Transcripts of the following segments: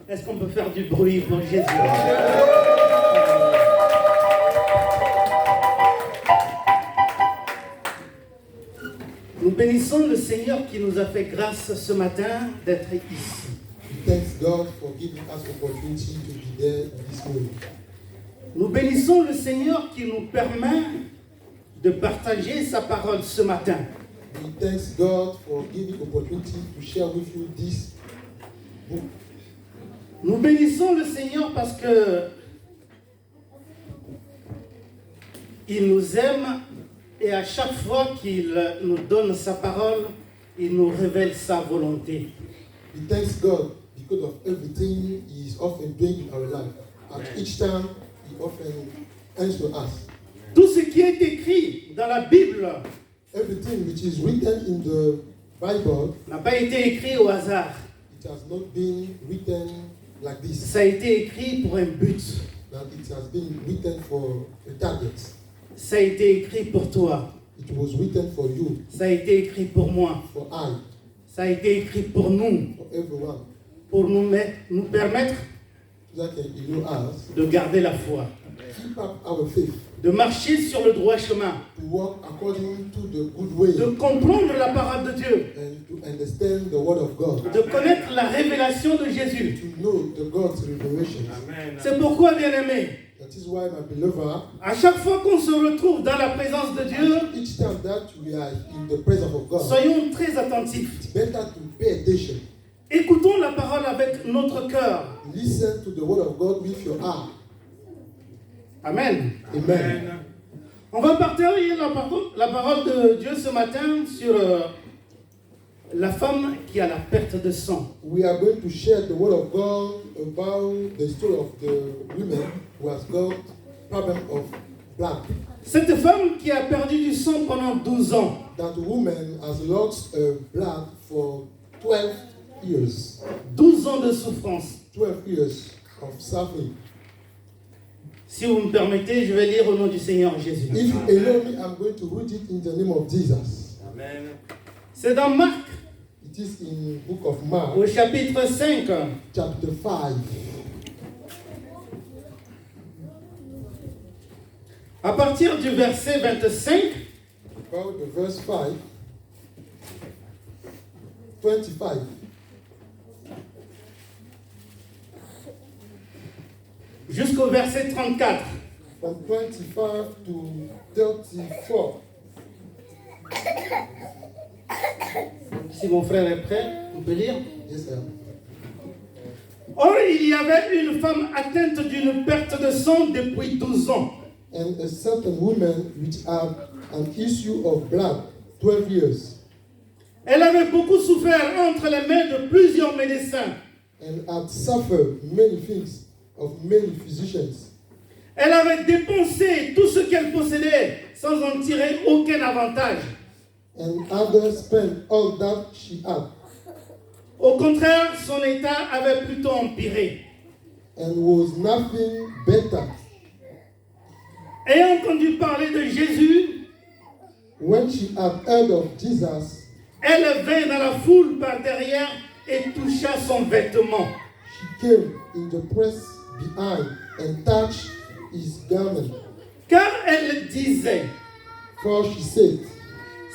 Est-ce qu'on peut faire du bruit pour Jésus? Nous bénissons le Seigneur qui nous a fait grâce ce matin d'être ici. Thanks God for giving us opportunity to be there this morning. Nous bénissons le Seigneur qui nous permet de partager sa parole ce matin. We thanks God for giving opportunity to share with you this book. Nous bénissons le Seigneur parce que il nous aime et à chaque fois qu'il nous donne sa parole, il nous révèle sa volonté. We thanks God because of everything He is often doing in our life. At each time, He often answers us. Tout ce qui est écrit dans la Bible Everything which is written in the Bible, n'a pas été écrit au hasard. it has not been written like this. Ça a été écrit pour un but. That it has been written for a target. Ça a été écrit pour toi. It was written for you, Ça a été écrit pour moi. for I, Ça a été écrit pour nous. for everyone. Pour nous permettre That can enable us de garder la foi. keep up our faith, De marcher sur le droit chemin. to walk according to the good way, De comprendre la parole de Dieu. and to understand the word of God, De connaître la révélation de Jésus. to know the God's revelation. C'est pourquoi, bien-aimés, That is why, my beloved, à chaque fois qu'on se retrouve dans la présence de Dieu, each time that we are in the presence of God, soyons très attentifs. it's better to pay attention. Écoutons la parole avec notre cœur. Listen to the word of God with your heart. Amen. Amen. On va partager la parole de Dieu ce matin sur la femme qui a la perte de sang. We are going to share the word of God about the story of the woman who has got problem of blood. Cette femme qui a perdu du sang pendant 12 ans. That woman has lost blood for 12 years. 12 ans de souffrance. 12 years of suffering. Si vous me permettez, je vais lire au nom du Seigneur Jésus. If you allow me, I'm going to read it in the name of Jesus. Amen. C'est dans Marc, It is in the book of Mark, au chapitre 5, chapter 5. à partir du verset 25, About the verse 5, 25. jusqu'au verset 34. From 25 to 34. Si mon frère est prêt, on peut lire. Yes, sir. Or, il y avait une femme atteinte d'une perte de sang depuis 12 ans. And a certain woman which had an issue of blood 12 years, Elle avait beaucoup souffert entre les mains de plusieurs médecins. and had suffered many things of many physicians, Elle avait dépensé tout ce qu'elle possédait sans en tirer aucun avantage. and others spent all that she had, Au contraire, son état avait plutôt empiré. and was nothing better. Ayant entendu parler de Jésus, When she had heard of Jesus, elle vint dans la foule par derrière et toucha son vêtement. she came in the press behind and touched his garment. Car elle disait, For she said,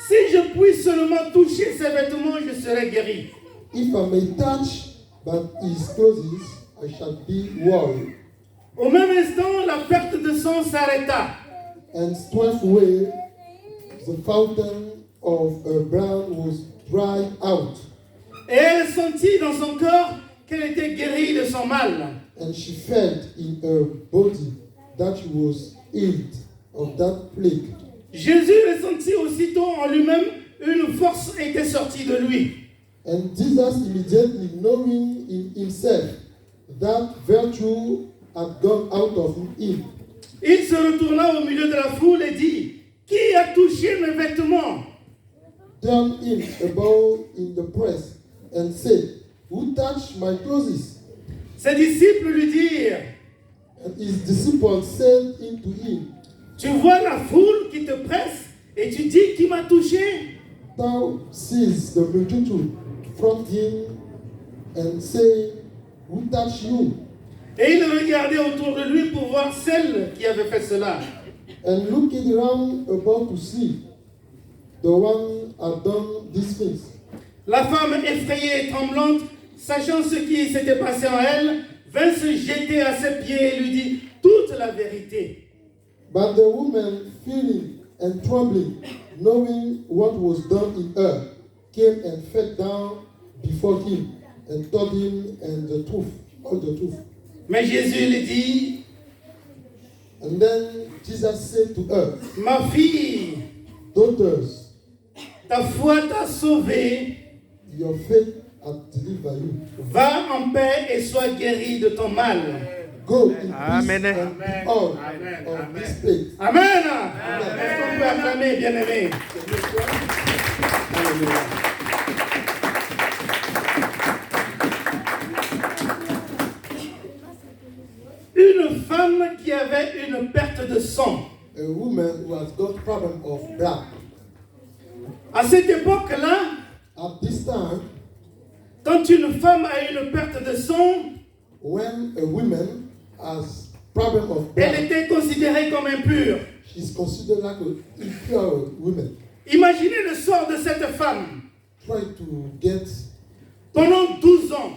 si je puis seulement toucher ses vêtements, je serai guéri. If I may touch but his clothes, I shall be well. Au même instant, la perte de sang s'arrêta. And straightway the fountain of her blood was dried out, Et elle sentit dans son corps qu'elle était guérie de son mal. and she felt in her body that she was healed of that plague. Jésus ressentit aussitôt en lui-même une force était sortie de lui. And Jesus, immediately knowing in himself that virtue had gone out of him, Il se retourna au milieu de la foule et dit, qui a touché mes vêtements? turned him about in the press, and said, Who touched my clothes? Ses disciples lui dirent, And his disciples said unto him, tu vois la foule qui te presse et tu dis qui m'a touché? Thou seest the multitude front him and say, "Who touched you?" Et il regardait autour de lui pour voir celle qui avait fait cela. And looking around about to see the one had done these things. La femme effrayée et tremblante, sachant ce qui s'était passé en elle, vint se jeter à ses pieds et lui dit toute la vérité. But the woman, fearing and trembling, knowing what was done in her, came and fell down before him and told him and the truth, all the truth. Mais Jésus lui dit, And then Jesus said to her, ma fille, "Daughters, ta foi t'a sauvée, your faith has delivered you. va en paix et sois guérie de ton mal. Go in peace Amen. and be all of this place." Amen. Est-ce qu'on peut acclamer, bien-aimé? Alléluia. Une femme qui avait une perte de sang. A woman who has got problem of blood. À cette époque-là, At this time, quand une femme a une perte de sang, when a woman has problem of elle blood, était considérée comme impure. she's considered like an impure woman. Imaginez le sort de cette femme. Try to get Pendant 12 ans,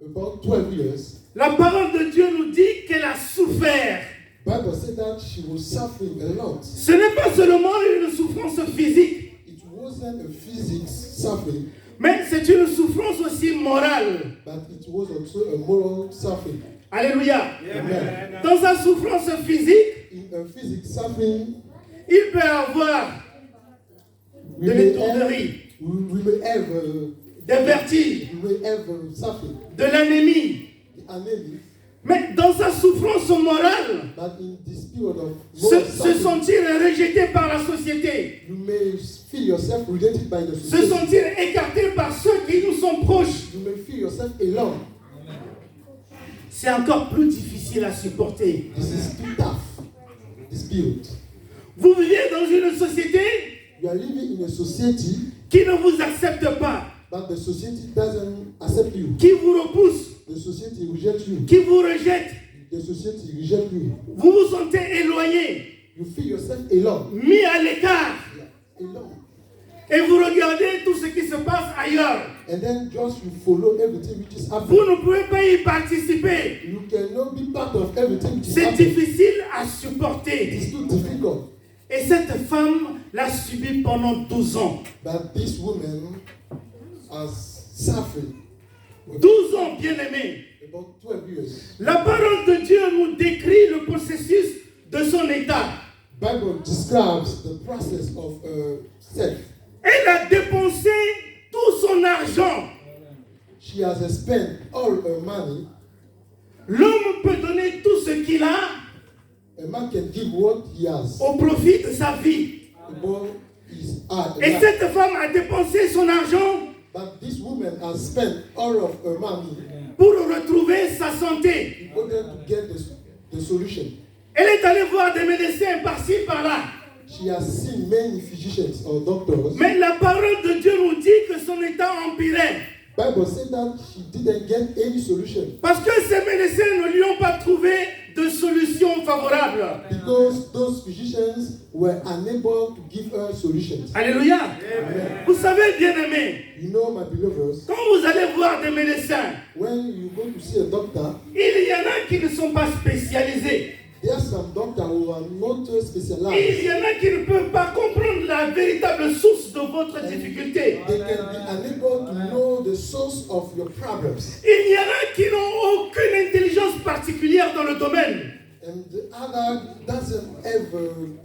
about 12 years. la parole de Dieu nous dit qu'elle a souffert. Bible said that she was suffering a lot. Ce n'est pas seulement une souffrance physique, It wasn't a physics suffering, mais c'est une souffrance aussi morale. but it was also a moral suffering. Alléluia. Amen. Dans sa souffrance physique, In a physics suffering, il peut avoir we de may l'étourderie, have des vertiges, we may have suffering, de l'anémie. the anemia, Mais dans sa souffrance morale, but in this period of se moral suffering, sentir rejeté par la société, you may feel yourself rejected by the se society. sentir écarté par ceux qui nous sont proches. You may feel yourself alone. C'est encore plus difficile à supporter. This is too tough. This period. Vous vivez dans une société You are living in a society, qui ne vous accepte pas, but the society doesn't accept you. qui vous repousse, The society rejects you. qui vous rejette. The society rejects you. Vous vous sentez éloigné, You feel yourself alone. mis à l'écart. Alone. Et vous regardez tout ce qui se passe ailleurs. And then just you follow everything which is Vous happening. ne pouvez pas y participer. You cannot be part of everything which is C'est happening. difficile à supporter. It's too difficult. Et cette femme l'a subi pendant 12 ans. But this woman has suffered 12 ans, bien-aimés. about 12 years. La parole de Dieu nous décrit le processus de son état. Bible describes the process of self. Elle a dépensé tout son argent. She has spent all her money. L'homme peut donner tout ce qu'il a A man can give what he has au profit de sa vie. about his Et life. cette femme a dépensé son argent But this woman has spent all of her money pour retrouver sa santé. in order to get the solution. Elle est allée voir des médecins par-ci, par-là. She has seen many physicians or doctors. Mais la parole de Dieu nous dit que son état empirait. Bible said that she didn't get any solution Parce que ces médecins ne lui ont pas trouvé de solution favorable. because those physicians were unable to give her solutions. Alléluia. Vous savez, bien-aimés, You know, my beloveds, quand vous allez voir des médecins, when you go to see a doctor, il y en a qui ne sont pas spécialisés. there are some doctors who are not Il specialized. y en a qui ne peuvent pas comprendre la véritable source de votre difficulté. They can be unable to know the source of your problems. Il y en a qui n'ont aucune intelligence particulière dans le domaine. And the other doesn't have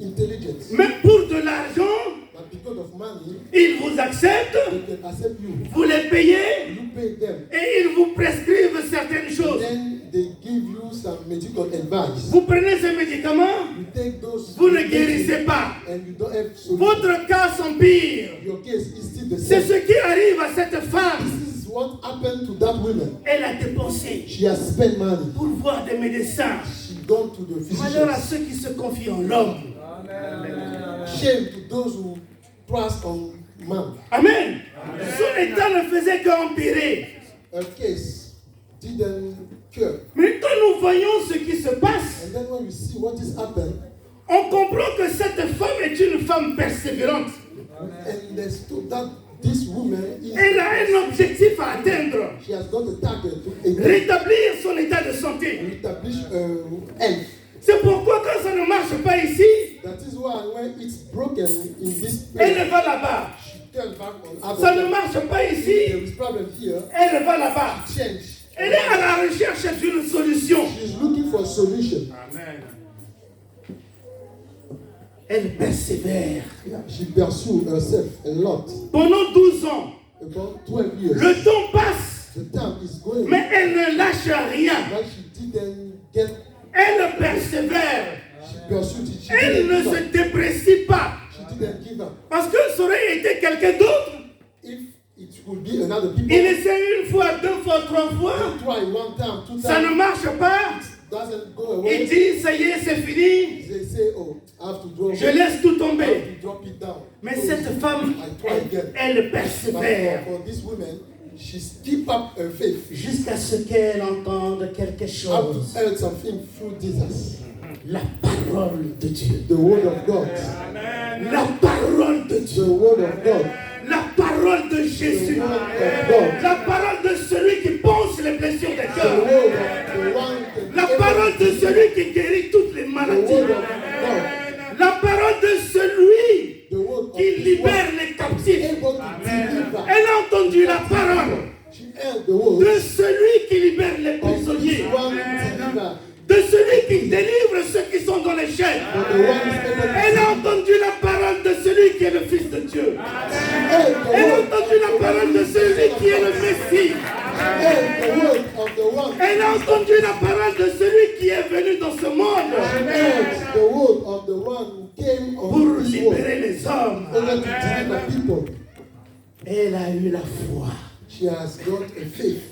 intelligence. Mais pour de l'argent, But because of money, ils vous acceptent, they can accept you. vous les payez You pay them. et ils vous prescrivent certaines choses. Then they give you some medical advice. Vous prenez ces médicaments, You take those. vous ne guérissez pas. And you don't have solution. Votre cas s'empire. Your case is still the C'est same. ce qui arrive à cette femme. This is what happened to that woman. Elle a dépensé She has spent money. pour voir des médecins. She gone to the Malheur à physicians. ceux qui se confient en l'homme. Shame to those who trust on man. Amen. Son état ne faisait qu'empirer. her case didn't cure. Mais quand nous voyons ce qui se passe, And then when you see what is happened, on comprend que cette femme est une femme persévérante. and they stood that this woman is, Elle a un objectif à atteindre. she has got a target to Rétablir son état de santé. establish health. C'est pourquoi quand ça ne marche pas ici, That is why when it's broken in this elle place, va là-bas. she turns back on other Ça ne things. marche pas There ici, is problem here. elle va là-bas. Change. Elle est à la recherche d'une solution. She's looking for a solution. Amen. Elle persévère. Yeah, she pursued herself a lot. Pendant 12 ans, About 12 years. le temps passe, The time is going. mais elle ne lâche rien. But she didn't get. Elle persévère. She pursued it. She Elle ne didn't give se up. déprécie pas. She didn't give up. Parce que ça aurait été quelqu'un d'autre. If it could be another people. Il essaie une fois, deux fois, trois fois. Try one time, two Ça ne times. marche pas. Doesn't go Il away. dit, ça y est, c'est fini. They say, oh, I have to drop Je laisse tout I have tomber. to drop it down. Mais So cette femme, elle But persévère. for this woman, she keep up her faith. Jusqu'à ce qu'elle entende quelque Up chose. to earn something through Jesus. La parole de Dieu. The word of God. La parole de The Dieu. word of God. La parole de Jésus. The word of God. La parole de celui qui pense les blessures des The cœurs. word of the one that La parole de celui qui guérit toutes les the maladies. word of God. La parole de celui The word of qui his libère word. les captifs. Able to deliver. Elle a entendu la parole She heard the word de celui qui libère les of prisonniers. this one deliver. De celui qui délivre ceux qui sont dans les chaînes. But the one is able to Elle a entendu la parole de celui qui est le Fils de Dieu. heard the Elle a word entendu la parole de celui qui est le Messie. heard the word of the one Elle a entendu la parole de celui qui est venu dans ce monde heard the word of the one who came pour on this world libérer les hommes. in order to deliver people. Elle a eu la foi. She has got a faith.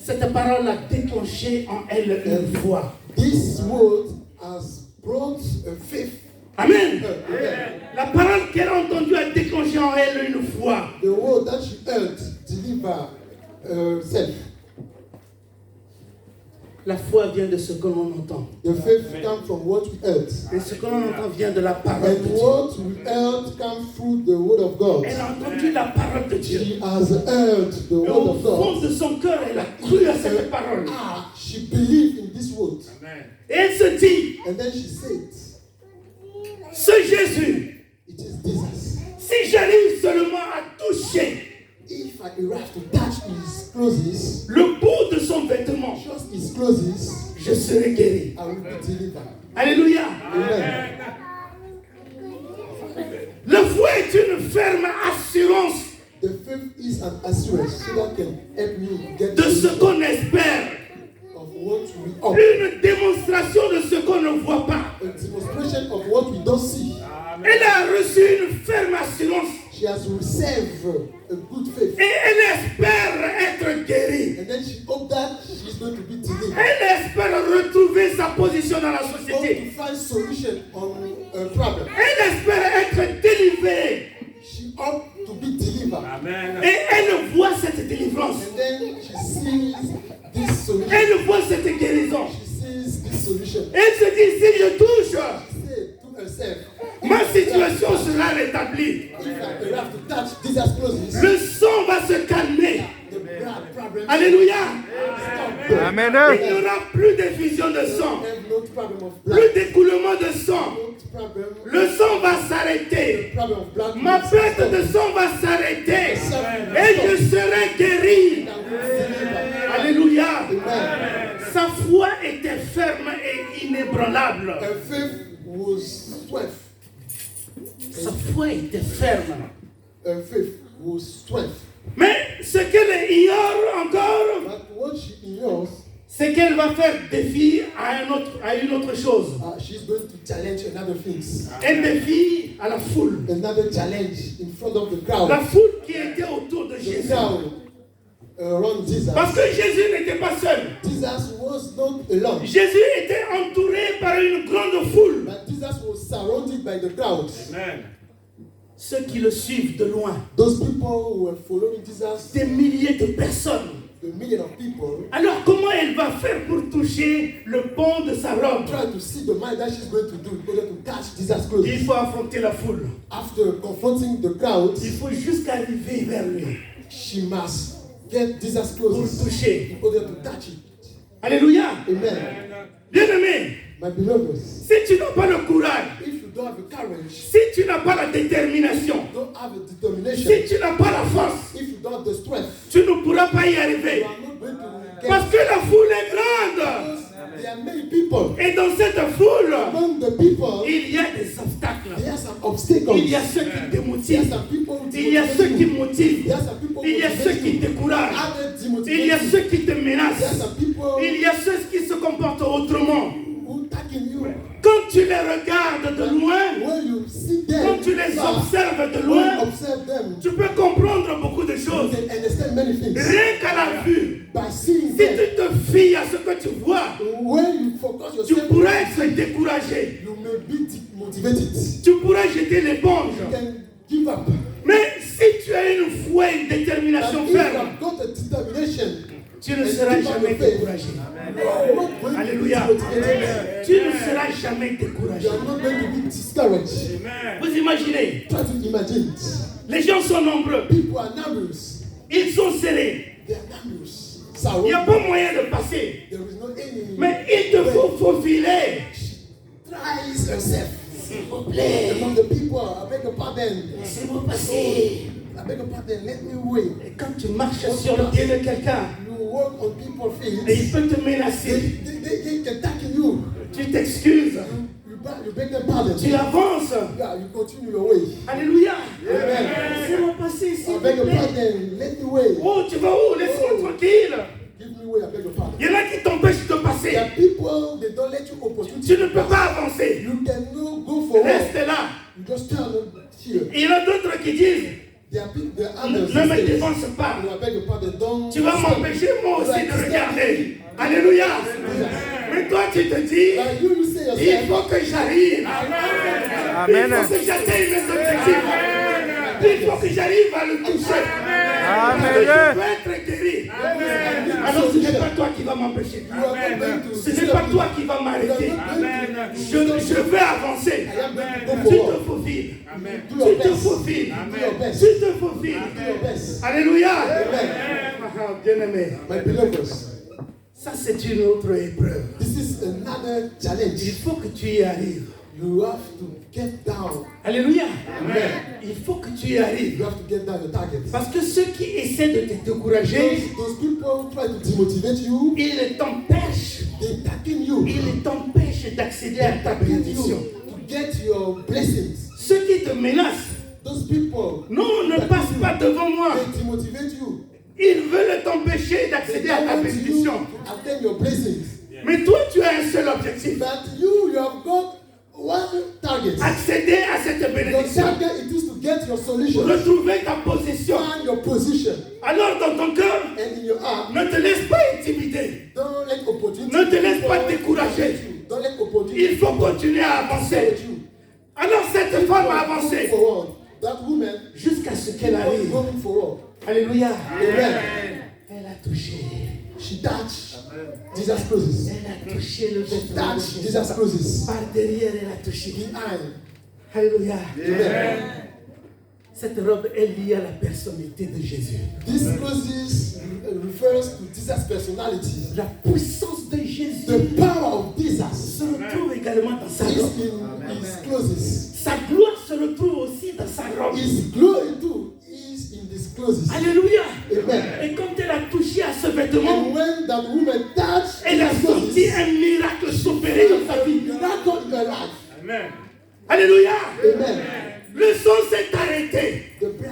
Cette parole a déclenché en elle une foi. This word has brought a faith. Amen. Amen. La parole qu'elle a entendue a déclenché en elle une foi. The word that she heard deliver herself. La foi vient de ce que l'on entend. The faith comes from what we heard. Et ce que l'on entend vient de la parole And de Dieu. what we heard comes through the word of God. Elle a entendu la parole de Dieu. She has heard the Et word au of fond God. de son cœur, elle a cru à cette parole. She believed in this word. Et elle se dit, And then she said, ce Jésus, it is Jesus. si j'arrive seulement à toucher If I arrive to touch his clothes, le bout de son vêtement, just his clothes, je serai guéri. I will be delivered. Alléluia. Amen. La foi est une ferme assurance The faith is an assurance so that can help you get de ce the qu'on espère. of what we hope. Une démonstration de ce qu'on ne voit pas. A demonstration of what we don't see. Elle a reçu une ferme assurance She has received a good faith. et elle espère être guérie. And then she hoped that she's going to be delivered. Elle espère retrouver sa position dans la Hope société. to find solution on a problem. Elle espère être délivrée. She hoped to be delivered. Et elle voit cette délivrance. And then she sees this solution. Elle voit cette guérison. She sees this solution. Elle se dit, si je touche, She said to herself, ma situation sera rétablie. if I have to touch Jesus' clothes, Le sang va se calmer. the blood problem Alléluia. stop. Amen. Il n'y aura plus d'effusion de sang. Have no problem of blood. Plus d'écoulement de sang. No problem. Le sang va s'arrêter. Problem of blood. Ma perte de sang va s'arrêter. Et je serai guéri. Alléluia. Amen. Sa foi était ferme et inébranlable. Her faith was swift. Sa foi était ferme. Her faith was swift. Mais ce qu'elle ignore encore, But what she ignores, c'est qu'elle va faire défi à une autre chose. she's going to challenge another things. Un défi à la foule. Another challenge in front of the crowd. La foule qui était autour de The Jésus. crowd around Jesus. Parce que Jésus n'était pas seul. Jesus was not alone. Jésus était entouré par une grande foule. But Jesus was surrounded by the crowd. Ceux qui le suivent de loin. Those people who were following Jesus, Des milliers de personnes. the million of people, alors comment elle va faire pour toucher le pont de sa robe? try to see the man that she's going to do in order to catch Jesus' clothes. Il faut affronter la foule. After confronting the crowd, Il faut jusqu'à arriver vers lui she must get Jesus' pour clothes toucher. in order to touch it. Alléluia. Amen. Bien-aimé, My beloveds, si tu n'as pas le courage, if you don't have the courage, si tu n'as pas la détermination, don't have a determination, si tu n'as pas la force, if you don't have the strength, tu ne pourras pas y you arriver. are not going to Parce get. que la foule est grande. Because there are many people. Et dans cette foule, Among the people, il y a des obstacles. there are some obstacles. Il y a ceux qui te There are motivent. some people who Il y a ceux qui motivent. There are some people Il y a who ceux qui motivate te découragent. Others Il y a demotivate ceux qui te There are menacent. some people Il y a ceux qui se comportent autrement. who attacking you. Quand tu les regardes de loin, When you see them, quand tu les observes de when you loin, observe them, tu peux comprendre beaucoup de you choses. can understand many things. Rien qu'à la vue. By seeing Si them, tu te fies à ce que tu vois, when you focus tu yourself, pourrais être découragé. you may be demotivated. Tu pourrais jeter l'éponge. You can give up. Mais si tu as une foi et une But détermination if you ferme, have got a determination, tu ne seras jamais découragé. you are not going to be Alléluia. demotivated. Tu ne seras jamais You découragé. are not going to be discouraged. Vous imaginez, Try to imagine. les gens sont nombreux, People are numerous. ils sont serrés. They are numerous. Il n'y a pas moyen de passer. There is no any. Mais il te faut faufiler. Tries herself. S'il vous plaît, Among the people, I beg your pardon. laissez-moi passer. I beg your pardon. Let me wait. Et quand tu marches sur le pied de quelqu'un, You walk on people's et feet. il peut te menacer, They can attack you. tu t'excuses, You beg them pardon. tu avances. Yeah, you continue your way. Alléluia. Amen. Laissez-moi passer, s'il I vous beg your plaît. pardon. Let me wait. Oh, tu vas où? Laisse-moi tranquille. Give me way. I beg your pardon. Il y en a qui t'empêchent de There passer. are people, they don't let you opportunity. Tu ne peux pas avancer. You cannot go forward. Reste là. You just stand here. Il y en a d'autres qui disent, There are people, there are others. ne me who say, défonce pas. I beg your pardon. Don't. Tu vas m'empêcher moi aussi de regarder. Alléluia. Mais toi tu te dis, Like you say il yourself. faut que j'arrive. Amen. Il faut que j'atteigne mes objectifs. Il faut que j'arrive à le toucher. Amen. Je veux être guéri. Alors ce n'est pas toi qui vas m'empêcher. You are not going to. Ce n'est pas toi qui vas m'arrêter. Je veux avancer. I am going to go Tu te forward. faufiles. Do your Tu te best. faufiles. Do your best. Tu te faufiles. Do your best. Alléluia. Amen. Ah, bien-aimé. My beloveds, Ça c'est une autre épreuve. this is another Il challenge. faut que tu y arrives. You have to get down. Alléluia. Amen. Il faut que tu y arrives. You have to get down your target. Parce que ceux qui essaient de te décourager, Those people who try to demotivate you, ils t'empêchent. they attacking you. Ils t'empêchent d'accéder à ta Attacking bénédiction. you to get your blessings. Ceux qui te menacent, Those people, non, ne passe pas devant moi. they demotivate you. Ils veulent t'empêcher They d'accéder à don't ta want you bénédiction. to attain your blessings. Mais toi, tu as un seul objectif. But you have got one target. Accéder à cette Your bénédiction. target it is to get your solution. Retrouver ta position. Find your position. Alors dans ton cœur, And in your heart, ne te laisse pas intimider. don't let opportunity. Ne te laisse pas décourager. Don't let opportunity. Il faut continuer à avancer. Alors cette femme a avancé Forward. That woman jusqu'à ce qu'elle was arrive. going forward. Alléluia. Amen. Elle a touché. She touched Jesus' clothes. Elle a touché le vêtement. Touched Jesus' clothes. Par derrière, elle a touché. Behind. Alléluia. Amen. Cette robe est liée à la personnalité de Jésus. This clothes refers to Jesus' personality. La puissance de Jésus The power of Jesus se retrouve également dans sa is robe. in his clothes. Sa gloire se retrouve aussi dans sa robe. His glory too is in these clothes. Alléluia. Amen. Et quand elle a touché à ce vêtement, And when that woman touched elle a his senti clothes, un miracle s'opérer dans sa vie. miracle in her life. Alléluia. Amen. Le sang s'est arrêté. The blood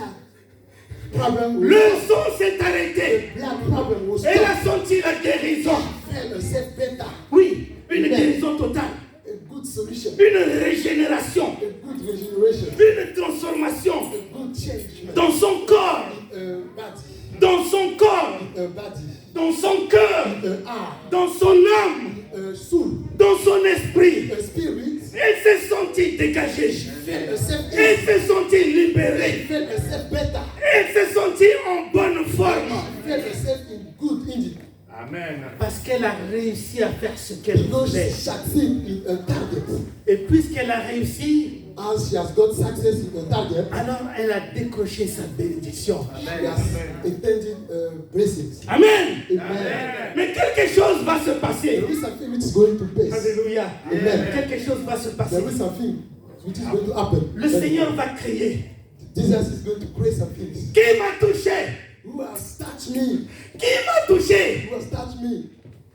problem Le was sang s'est arrêté. the blood problem was Elle a stopped. senti la guérison. Felt herself better. Oui, une guérison totale. A good solution. Une régénération. A good regeneration. Une transformation A good change. dans son corps. Body. Dans son corps. Body. Dans son cœur. Heart. Dans son âme. Soul. Dans son esprit. Spirit. Elle s'est sentie dégagée. Felt herself Elle s'est sentie libérée. Felt herself better. Elle s'est sentie en bonne forme. Felt herself in good qu'elle a réussi à faire ce qu'elle Because voulait. she succeeded in a target. Et puisqu'elle a réussi, As she has got success in a target, alors elle a décroché sa bénédiction. she has attended blessings. Amen. Amen. Mais quelque chose va se passer. There is something which is going to pass. Alléluia. Amen. Quelque chose va se passer. There is something which is going to happen. Le Seigneur va crier. Jesus is going to create some things. Qui m'a touché? Who has touched me? Qui m'a touché? Who has touched me?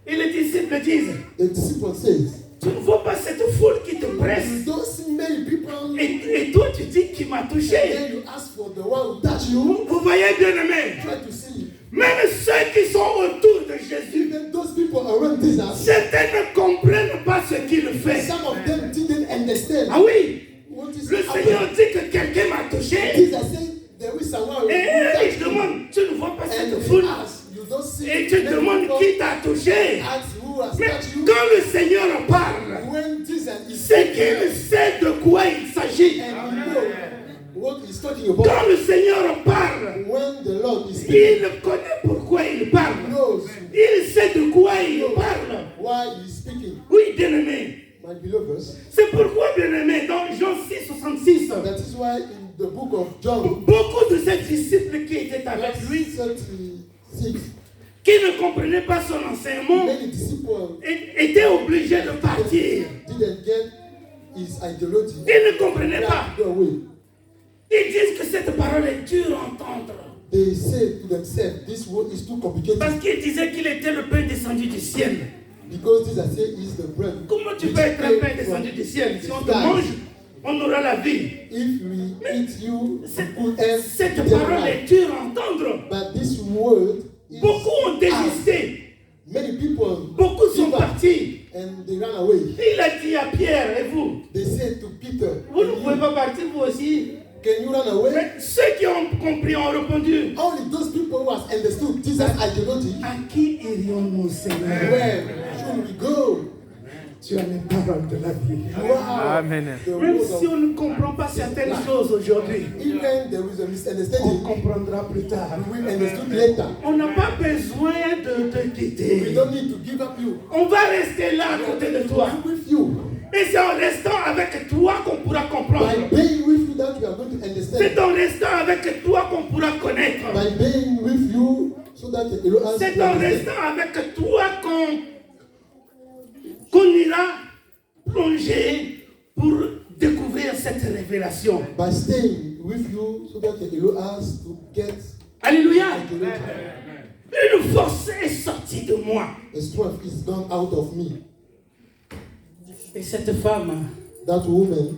Et les disciples disent, The disciple says, tu ne vois pas cette foule qui te presse? you don't see many people, Et toi tu dis qui m'a and touché? then you ask for the one who touched you. Vous voyez bien aimé, Try to see. même ceux qui sont autour de Jésus, Even those people around Jesus, certains ne comprennent pas ce qu'il fait. some of them didn't understand Ah oui, what is le Seigneur happening. dit que quelqu'un m'a touché. Jesus said, there is someone who Et touched je you. demande, tu ne vois pas And cette they foule? ask, you don't see Et tu many demandes people. qui t'a touché. Ask who has Mais touched you. quand le Seigneur parle, When Jesus is c'est qu'il sait de quoi il s'agit. and you know what he's talking about. Quand le Seigneur parle, When the Lord is speaking, il connaît pourquoi il parle. he knows Il sait de quoi il parle. why he's speaking. Oui, bien-aimé. My beloveds, C'est pourquoi, bien-aimé, dans Jean 6, 66, that is why in the book of John, beaucoup de ses disciples qui étaient avec lui, 36, qui ne comprenaient pas son enseignement, many disciples étaient obligés de partir. didn't get his ideology. Ils ne comprenaient They pas. had to go away. Ils disent que cette parole est dure à entendre. They say to themselves, this word is too complicated Parce qu'ils disaient qu'il était le pain descendu du ciel. because Jesus said is the bread. Comment tu which peux être un pain came descendu from du ciel? Si on te the sky. mange, on aura la vie. If we eat you, Cette, we could have cette eternal parole life. est dure à entendre. But this word is Beaucoup ont hard. désisté. Many people Beaucoup sont give up partis. and they ran away. Il a dit à Pierre, et vous, They said to Peter, vous ne pouvez pas partir vous aussi. can you run away? Mais ceux qui ont compris ont répondu, Only those people who has understood Jesus' ideology, à qui irions-nous, Seigneur? where should we go? Tu as les paroles de la vie. Wow. Amen. The Même word si of, on ne comprend pas certaines choses aujourd'hui, even there is a on misunderstanding, comprendra plus tard. we will understood later. On n'a pas besoin de te We quitter. don't need to give up you. On va rester là à côté de toi. Be with you. Et c'est en restant avec toi qu'on pourra comprendre. By being with you that we are going to C'est understand. en restant avec toi qu'on pourra connaître. By being with you so that you will answer. C'est en restant avec toi qu'on ira plonger pour découvrir cette révélation. By staying with you so that you will ask to get Alléluia. ideology. Une force est sortie de moi. The strength is gone out of me. Et cette femme, That woman,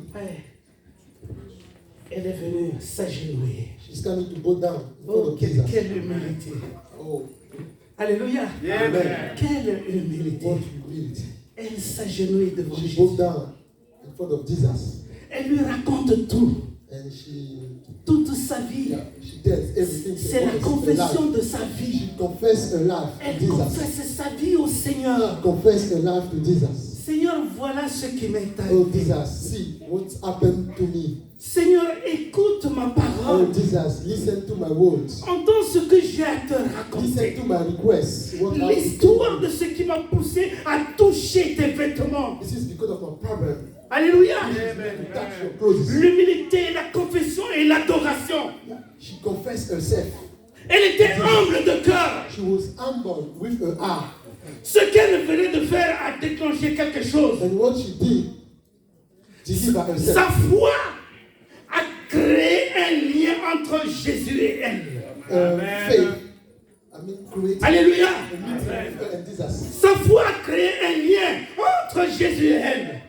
elle est venue s'agenouiller. she's coming to go down in front Oh, of Jesus. quelle humilité. Oh, Alléluia. Amen. Quelle humilité. what humility. Elle s'agenouille devant She Jésus. broke down in front of Jesus. Elle lui raconte tout, And toute sa vie. she tells everything. C'est la confession de sa vie. She confessed her life to Elle Jesus. confesse sa vie au Seigneur. Confessed her life to Jesus. Seigneur, voilà ce qui m'est Oh arrivé. Jesus, see what's happened to me. Seigneur, écoute ma Oh parole. Jesus, listen to my words. Entends ce que j'ai à te Listen raconter. to my requests. What happened to L'histoire me. de ce qui m'a poussé à toucher tes vêtements. This is because of my problem. Alléluia. To touch your clothes. L'humilité, la confession et l'adoration. She confessed herself. Elle était humble de cœur. She was humble with her heart. Ce qu'elle venait de faire a déclenché quelque chose. And what she did, deliver herself. Sa foi a créé un lien entre Jésus et elle. Faith, created Alléluia. a meeting with her and Jesus. Sa foi a créé un lien entre Jésus et elle.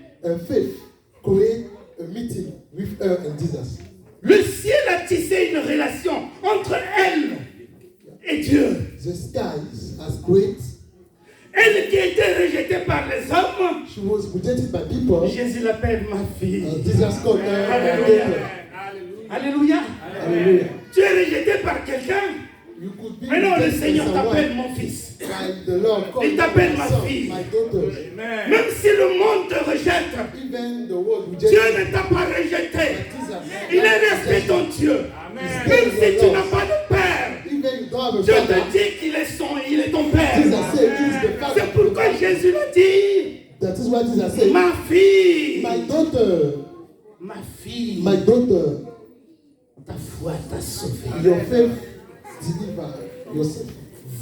Faith create a meeting with her and Jesus. Le ciel a tissé une relation entre elle et Dieu. The skies has created. Elle qui était rejetée par les hommes, She was rejected by people. Jésus l'appelle ma fille. Jesus called her my Alléluia. daughter. Alléluia. Hallelujah. Tu es rejeté par quelqu'un. You could be Maintenant, le rejected by Seigneur someone. t'appelle mon fils. Like the Lord called Il t'appelle my ma son, fille. my daughter. Même si le monde te rejette, Even the world Dieu rejected ne t'a pas rejeté. Jesus. Il est resté ton Dieu. Même si tu n'as pas de père, Even you don't have a Dieu father. te dit qu'il est ton père. Jesus said he is the C'est father. Jésus l'a dit. That is what Jesus said. Ma fille, My daughter, ma fille, my daughter, ta foi t'a sauvé. your faith deliver yourself.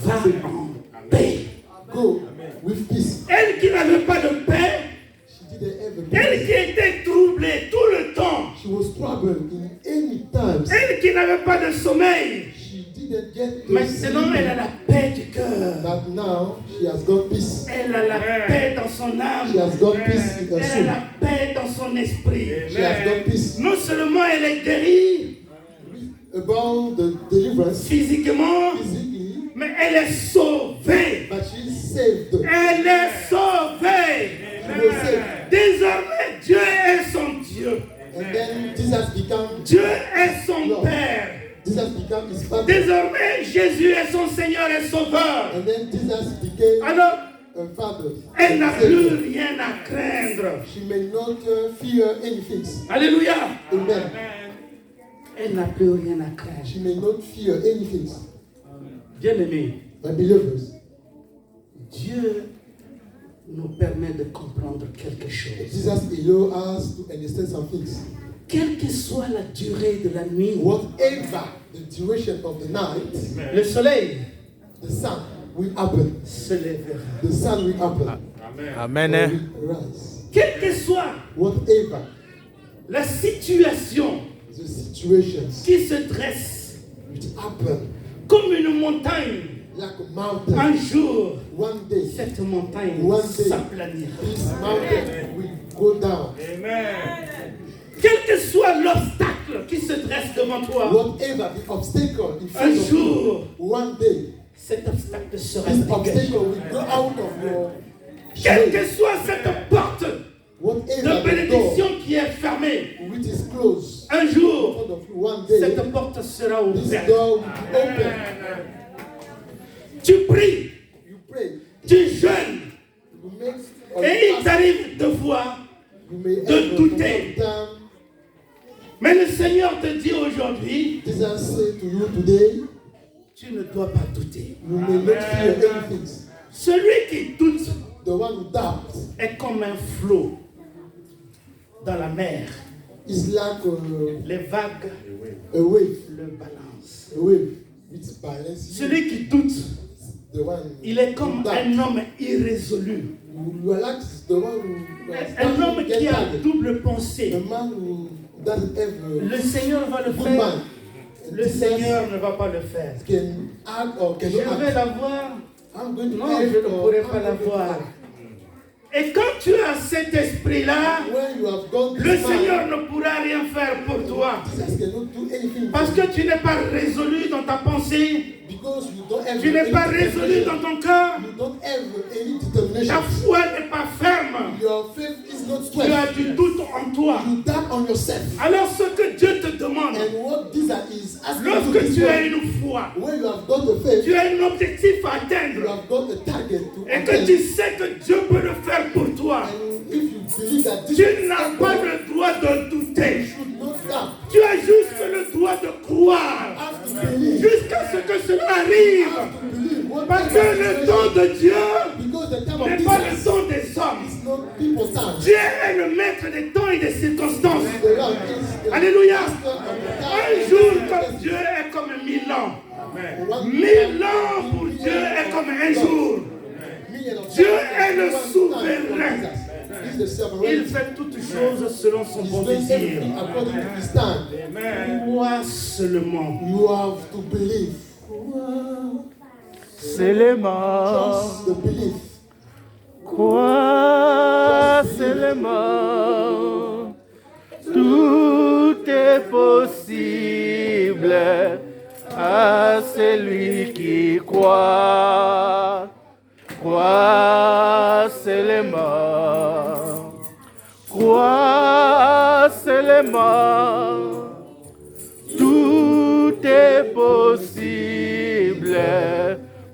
Va en paix. Go with peace. Elle qui n'avait pas de paix, She didn't have elle a qui était troublée tout le temps, She was troubled in any times. elle qui n'avait pas de sommeil, She didn't get to maintenant elle a sleep. la paix du cœur. But now she has got peace. Elle a la paix dans son âme. She has got peace in her Elle a soul. la paix dans son esprit. She has got peace. Non seulement elle est guérie About the deliverance physiquement, physically, mais elle est sauvée. but she's saved. Elle est sauvée. She was saved. Désormais, Dieu est son Dieu. And then Jesus became Dieu est son Père. Jesus became his father. Désormais, Jésus est son Seigneur et Sauveur. And then Jesus became Alors, a father. elle n'a and plus savior. rien à craindre. She may not fear anything. Alléluia. Amen. Elle n'a plus rien à craindre. She may not fear anything. Bien-aimés, My believers, Dieu nous permet de comprendre quelque chose. Jesus allows us to understand some things. Quelle que soit la durée de la nuit, Whatever the duration of the night, le soleil the sun will happen. se lèvera. The sun will happen. Amen. Or will rise. Quelle que soit Whatever la situation the situations qui se dresse which happen, comme une montagne, like a mountain, un jour, one day cette montagne One day. s'aplanira. this mountain will go down. Quel que soit l'obstacle qui se dresse devant toi, Whatever the obstacle in un front of you, jour, one day cet obstacle sera this dégagé. obstacle will go out of your Quelle way. que soit cette porte de Whatever the door bénédiction qui est fermée, which is closed un in jour, front of you, one day cette porte sera this ouverte. door will be open. Tu pries, You pray, tu jeûnes, you make et il t'arrive de voir. you may de have douter. time. Mais le Seigneur te dit aujourd'hui, Jesus said to you today, tu ne dois pas douter. you may not fear anything. Celui qui doute The one who doubts est comme un flot dans la mer. is like Les vagues a wave, le balancent. which balances you. Celui qui doute, The one il est comme who doubts. un homme irrésolu. You are like the one who Un homme qui a double The pensée. man who doesn't have Le Seigneur va le good faire. mind. Le Seigneur ne va pas le faire. Can act or Je cannot vais act. la voir. I'm going to Non, act je ne or pourrai I'm pas la going to voir. act. Et quand tu as cet esprit-là, When you have gone le this far, Seigneur ne pourra rien faire pour toi. Jesus cannot do anything Parce for que tu n'es pas résolu dans ta pensée. you because you don't have Tu n'es any pas résolu dans ton cœur. You don't have any Ta determination. foi n'est pas ferme. Your faith is not Tu as strong. du doute en toi. You doubt on yourself. Alors ce que Dieu te demande, And what Jesus is asking you lorsque this tu as morning, une foi, when you have got the faith, tu as un objectif à you atteindre have got the target to et que attain. tu sais que Dieu peut le faire pour toi, And if you believe that this tu is n'as able, pas le droit de douter. you should not doubt. Tu as juste le droit de croire You have to believe. jusqu'à ce que cela You arrive. have to believe. What Parce que le temps de Dieu because the time of n'est pas le Jesus temps des hommes. is not people's time. Dieu est le maître des temps et des circonstances. The Lord is the Alléluia. master of the time. Un jour comme Dieu est comme 1000 ans. 1000 ans pour Dieu est comme un jour. Dieu est le souverain. Il fait toutes choses selon son bon désir. According to his time. Crois seulement. You have to believe. Seulement, Just the belief. crois seulement, tout est possible à celui qui croit. Crois seulement, crois seulement, tout est possible.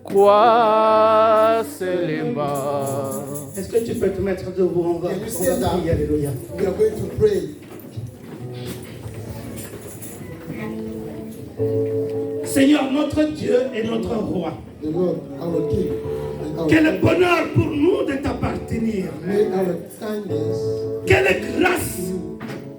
Crois seulement. Est-ce que tu peux te mettre debout? On va prier. Alléluia. We are going to pray. Seigneur, notre Dieu et notre roi. The Lord, our King, and our Quel bonheur pour nous de dire. May our kindness, Quelle grâce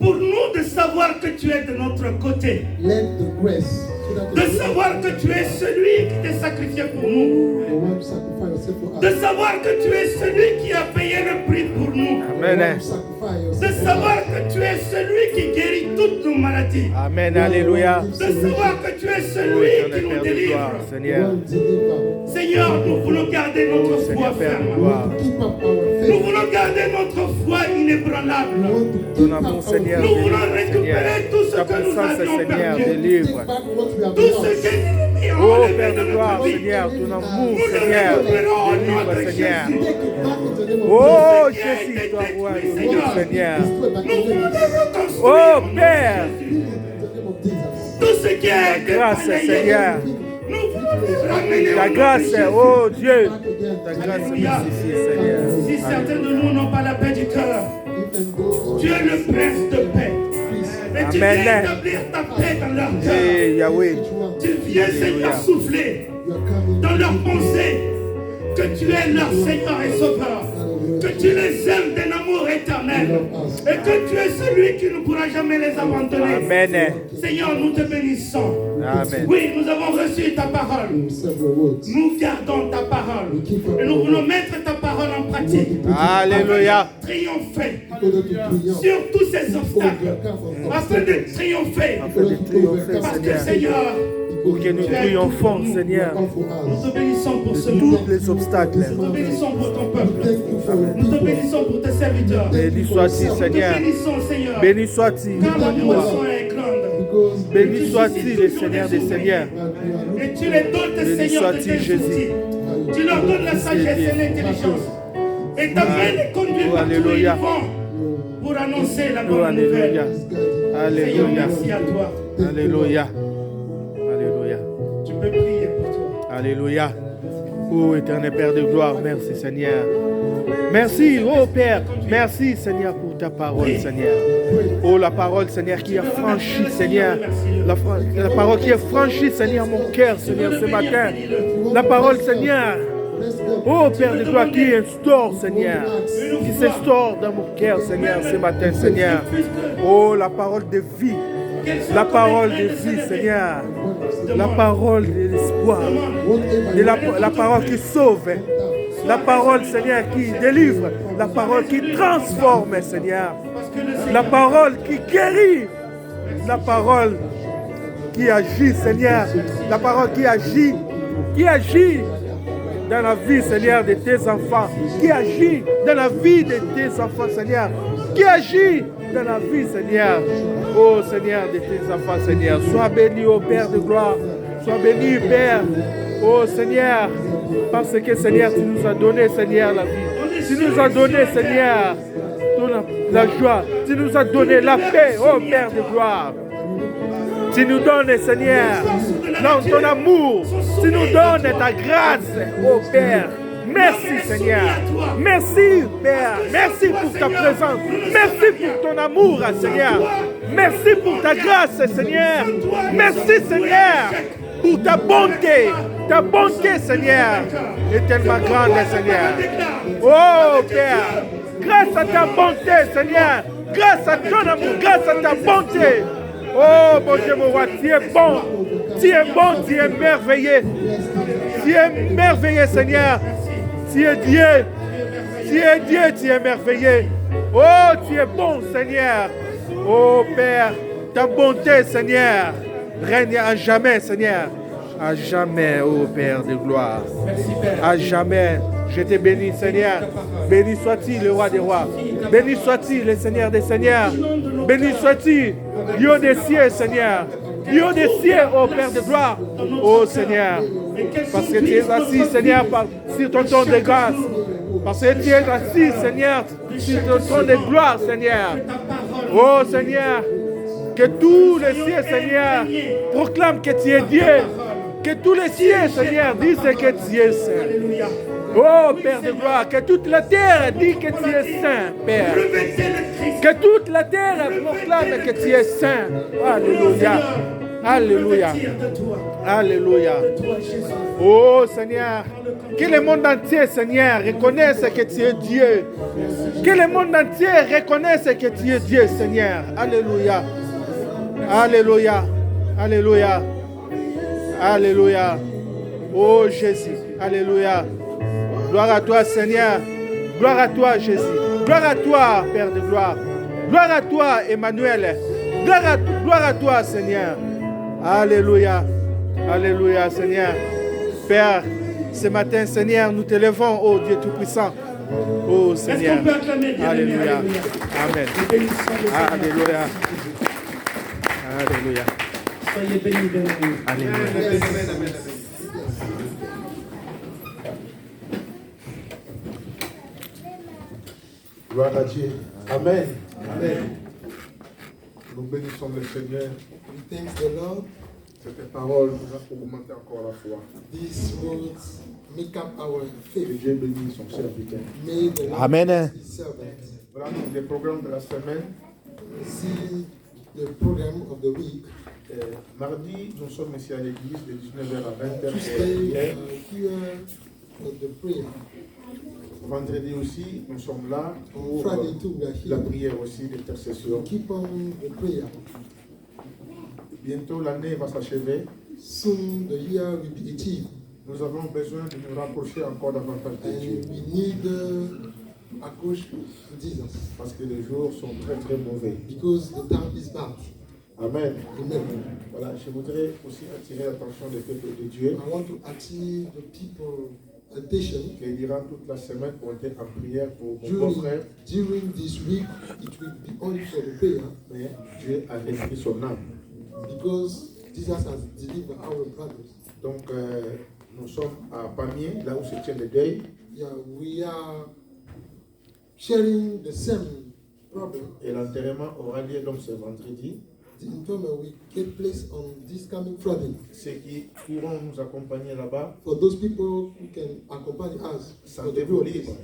pour nous de savoir que tu es de notre côté. let the grace, so that De savoir que tu es celui qui t'est sacrifié pour nous. the one sacrifice yourself for De us. savoir que tu es celui qui a payé le prix pour nous. Amen. Sacrifice De yourself for savoir us. que tu es celui qui guérit toutes nos maladies. Amen. Alléluia. De savoir que tu es Oh, celui qui éternel nous Père de délivre. gloire, Seigneur. One deliver. Seigneur, nous voulons garder Oh, notre foi Seigneur Père de ferme. gloire. Keep up our Nous faith. voulons garder notre foi We inébranlable. want to Ton keep amour, up Seigneur, Nous voulons délivre, récupérer Seigneur. tout ce Ta que nous puissance, avions Seigneur, perdu. délivre. Take back what we have Tout ce lost. que l'ennemi a Oh, enlevé Père de de gloire, notre vie. Seigneur, ton amour, Nous le Seigneur, récupérons au nom délivre, de Seigneur. Jésus. Take it back in the name of Oh, Qui a été Jésus, toi, roi, détruit, nous, Seigneur. Seigneur. Jesus. Destroy back Nous in the voulons name le reconstruire. Oh, au nom de Père, Jésus. in the name of Jesus. Tout ce qui a été grâce, balayé, Seigneur. nous voulons le ramener au Ta nom de grâce, Jésus. oh Dieu. Back again. Ta grâce Alléluia. ici, Seigneur. Si certains de nous n'ont pas la paix du cœur, Even those tu es le prince de paix. Et tu Amen. viens établir ta paix dans leur cœur. Hey, Yahweh. each one, Tu viens, Seigneur, Alléluia. souffler you are coming. dans leur pensée que tu es leur Seigneur et Sauveur. Que tu les aimes d'un amour éternel. Et que tu es celui qui ne pourra jamais les abandonner. Amen. Seigneur, nous te bénissons. Amen. Oui, nous avons reçu ta parole. We receive your words. Nous gardons ta parole. Et nous voulons mettre ta parole en pratique. Alléluia. Afin de triompher In order to triumph. sur tous ces obstacles. Afin de triompher. Afin de triompher, Parce que Seigneur. Seigneur, Pour que nous triomphons, Seigneur, nous te bénissons pour ce de monde. tous les obstacles. Nous te bénissons pour ton peuple. Thank you for your Nous te people. bénissons pour tes serviteurs. Nous Béni sois-tu, te Seigneur. bénissons, Seigneur. Béni sois-tu. Car la moisson est grande. Because Béni sois-tu, le Seigneur des Seigneurs. Et tu les dotes, Béni Seigneur, de sois-tu, tes Jésus. outils. Tu leur donnes la sagesse et l'intelligence. Et ta main les conduit Oh, partout où ils alléluia. vont pour annoncer la Oh, bonne alléluia. nouvelle. Seigneur, Alléluia. merci à toi. Alléluia. Alléluia. Tu peux prier pour toi. Alléluia. Oh, éternel Père de gloire, merci Seigneur. Merci, oh Père. Merci Seigneur pour ta parole, Seigneur. Oh, la parole, Seigneur, qui a franchi, Seigneur. La parole qui a franchi, Seigneur, mon cœur, Seigneur, ce matin. La parole, Seigneur. Oh, Père de gloire, qui instaure, Seigneur. Qui s'instaure dans mon cœur, Seigneur, ce matin, Seigneur. Oh, la parole de vie. La parole de vie, Seigneur. La parole de l'espoir. De la parole qui sauve. La parole, Seigneur, qui délivre. La parole qui transforme, Seigneur. La parole qui guérit. La parole qui agit, Seigneur. La parole qui agit. Qui agit dans la vie, Seigneur, de tes enfants. Qui agit dans la vie de tes enfants, Seigneur. Qui agit dans la vie, Seigneur. Oh, Seigneur, de tes enfants, Seigneur. Sois béni, ô Père de gloire. Sois béni, Père. Oh, Seigneur. Parce que, Seigneur, tu nous as donné, Seigneur, la vie. Tu nous as donné, Seigneur, la joie. Tu nous as donné la paix, oh Père de gloire. Tu nous donnes, Seigneur, dans ton amour. Tu nous donnes ta grâce, oh Père. Merci, Seigneur. Merci, Père. Merci pour ta présence. Merci pour ton amour, Seigneur. Merci pour ta grâce, Seigneur. Merci, Seigneur, pour ta bonté. Ta bonté, Seigneur, est tellement grande, Seigneur. Oh, Père, grâce à ta bonté, Seigneur, grâce à ton amour, grâce à ta bonté. Oh, mon Dieu, mon roi, tu es bon. Tu es bon, tu es merveilleux. Tu es merveilleux, Seigneur. Tu es Dieu. Tu es Dieu, tu es merveilleux. Oh, tu es bon, Seigneur. Oh, Père, ta bonté, Seigneur, règne à jamais, Seigneur. À jamais, ô Père de gloire. À jamais. Je te bénis, Seigneur. Béni sois-tu, le roi des rois. Béni sois-tu, le Seigneur des seigneurs. Béni sois-tu, Dieu des cieux, Seigneur. Dieu des cieux, ô Père de gloire. Ô Seigneur, parce que tu es assis, Seigneur, sur ton trône de grâce. Parce que tu es assis, Seigneur, sur ton trône de gloire, Seigneur. Ô Seigneur, que tous les cieux, Seigneur, proclament que tu es Dieu. Que tous les cieux, Seigneur, disent que tu es saint. Oh, Père de gloire, que toute la terre dit que tu es saint, Père. Que toute la terre proclame que tu es saint. Alléluia. Alléluia. revêtir de toi. Alléluia. De toi, Jésus. Oh Seigneur, que le monde entier, Seigneur, reconnaisse que tu es Dieu. Que le monde entier reconnaisse que tu es Dieu, Seigneur. Alléluia. Alléluia. Alléluia. Alléluia. Oh Jésus. Alléluia. Gloire à toi, Seigneur. Gloire à toi, Jésus. Gloire à toi, Père de gloire. Gloire à toi, Emmanuel. Gloire à toi, Seigneur. Alléluia. Alléluia, Seigneur. Père, ce matin, Seigneur, nous te levons, oh Dieu Tout-Puissant. Oh Seigneur. Est-ce qu'on peut acclamer, bien-aimé? Alléluia. Amen. Nous bénissons le Seigneur. Alléluia. Alléluia. Soyez bénis, bien-aimés. Alléluia. Gloire à Dieu. Amen. Amen. Nous bénissons le Seigneur. We thank the Lord. Cette parole nous a augmenté encore la foi. These words make up our Que faith. Dieu bénisse son serviteur. May the Lord Amen. bless his servant. Voilà les programmes de la semaine. See the program of the week. Mardi, nous sommes ici à l'église de 19h à 20h pour la Tuesday, prière. here for the prayer. Vendredi aussi, nous sommes là pour Friday too, we are la here. prière aussi d'intercession. Keep on the prayer. Bientôt l'année va s'achever. Soon the year will be achieved. Nous avons besoin de nous rapprocher encore davantage de Dieu. And we need to approach Jesus Parce que les jours sont très très mauvais. because the time is bad. Amen. Amen. Voilà, je voudrais aussi attirer l'attention des peuples de Dieu I want to achieve the people attention. qui durant toute la semaine pour être en prière pour mon beau frère. During this week, it will be only for the prayer Mais Dieu a récrit son âme. because Jesus has delivered our brothers. Donc, nous sommes à Pamiers, là où se tient le deuil. Yeah, we are sharing the same problem. Et l'enterrement aura lieu donc ce vendredi. The interment will take place on this coming Friday. Ceux qui pourront nous accompagner là-bas, For those people who can accompany us for the sentez-vous road, libres.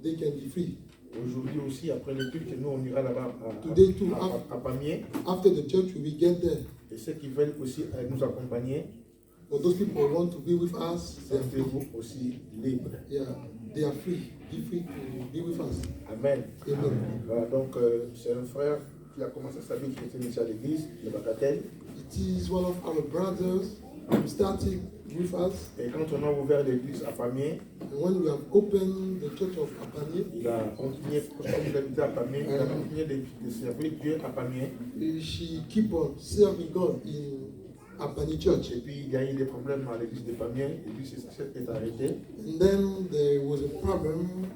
they can be free. Aujourd'hui aussi, après le culte, nous on ira là-bas Today too, à Pamiers. After the church, we will get there. Et ceux qui veulent aussi nous accompagner, For those people who want to be with us, they are free. sentez-vous aussi libres. Yeah, they are free. Be free to be with us. Amen. Amen. Voilà, donc c'est un frère qui a commencé sa vie chrétienne ici à l'église, le Bagatelle. It is one of our brothers who started with us. Et quand on a ouvert l'église à Pamiers, And when we have opened the church of Apani, il a continué, comme il habitait à Pamiers, il a continué de servir Dieu à Pamiers. she keep on serving God in Apani Church. Et puis il y a eu des problèmes à l'église de Pamiers, et puis c'est est arrêté. And then there was a problem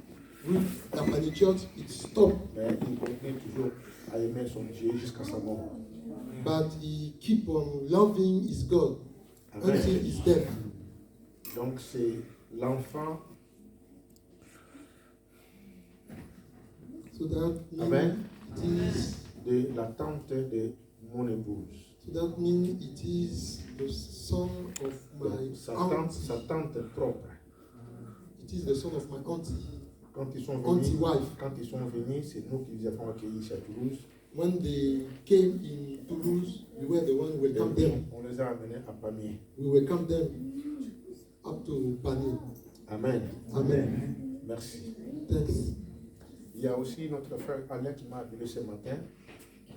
with Apani Church. It stopped, Mais il continue toujours à aimer son Dieu jusqu'à sa mort. but he keep on loving his God until Amen. his death. Donc c'est l'enfant, So that Amen. means it is. de la tante de mon épouse. So that means it is the son of my Donc, sa aunt. tante propre. It is the son of my auntie. Quand ils sont Auntie venus, wife. c'est nous qui les avons accueillis ici à Toulouse. When they came in Toulouse, we were the one who Et welcomed them. on les a amenés à Pamiers. We welcomed them up to Pani. Amen. Amen. Merci. Thanks. Il y a aussi notre frère Alain qui m'a appelé ce matin.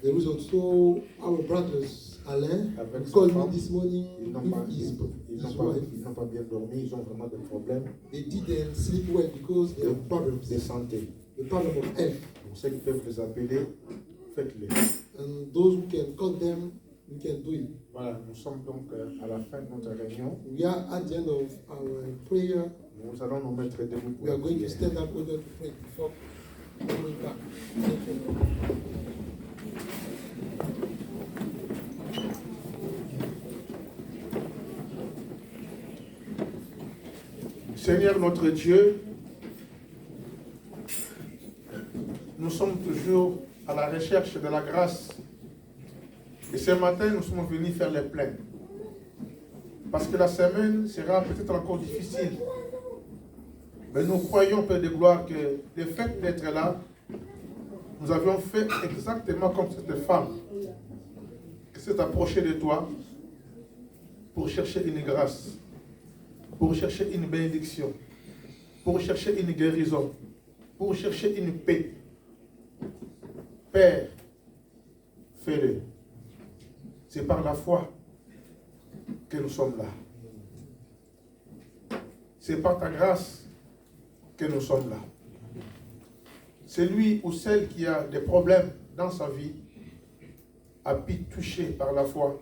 There is also our brothers Alain, Avec who sa called me femme. this morning Ils n'ont with pas, his ils wife. n'ont pas bien dormi, ils ont vraiment des problèmes They didn't sleep well because they have problems. de santé. The problem of health. Pour ceux qui peuvent les appeler, faites-le. And those who can call them, we can do it. Voilà, nous sommes donc à la fin de notre réunion. We are at the end of our prayer. Nous allons nous mettre debout pour We are la going to prière. stand up order to pray before going back. Thank you. Seigneur notre Dieu, nous sommes toujours à la recherche de la grâce. Et ce matin, nous sommes venus faire les pleins. Parce que la semaine sera peut-être encore difficile. Mais nous croyons, Père de gloire, que le fait d'être là, nous avions fait exactement comme cette femme qui s'est approchée de toi pour chercher une grâce, pour chercher une bénédiction, pour chercher une guérison, pour chercher une paix. Père, fais-le. C'est par la foi que nous sommes là. C'est par ta grâce que nous sommes là. Celui ou celle qui a des problèmes dans sa vie a pu toucher par la foi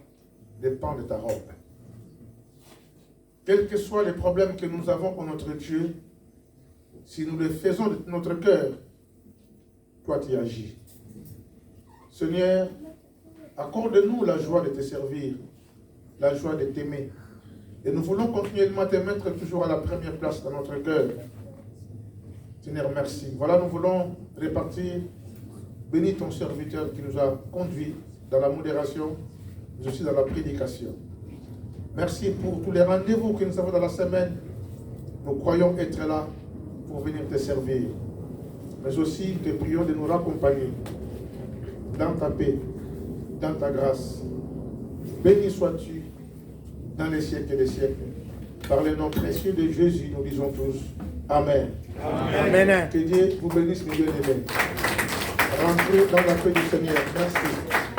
les pans de ta robe. Quels que soient les problèmes que nous avons pour notre Dieu, si nous les faisons de notre cœur, toi tu agis. Seigneur, accorde-nous la joie de te servir, la joie de t'aimer. Et nous voulons continuellement te mettre toujours à la première place dans notre cœur. Seigneur, merci. Voilà, nous voulons répartir. Bénis ton serviteur qui nous a conduits dans la modération, mais aussi dans la prédication. Merci pour tous les rendez-vous que nous avons dans la semaine. Nous croyons être là pour venir te servir. Mais aussi, te prions de nous raccompagner dans ta paix, dans ta grâce. Béni sois-tu dans les siècles des siècles. Par le nom précieux de Jésus, nous disons tous Amen. Amen. Que Dieu vous bénisse, mes bien-aimés. Rentrez dans la paix du Seigneur. Merci.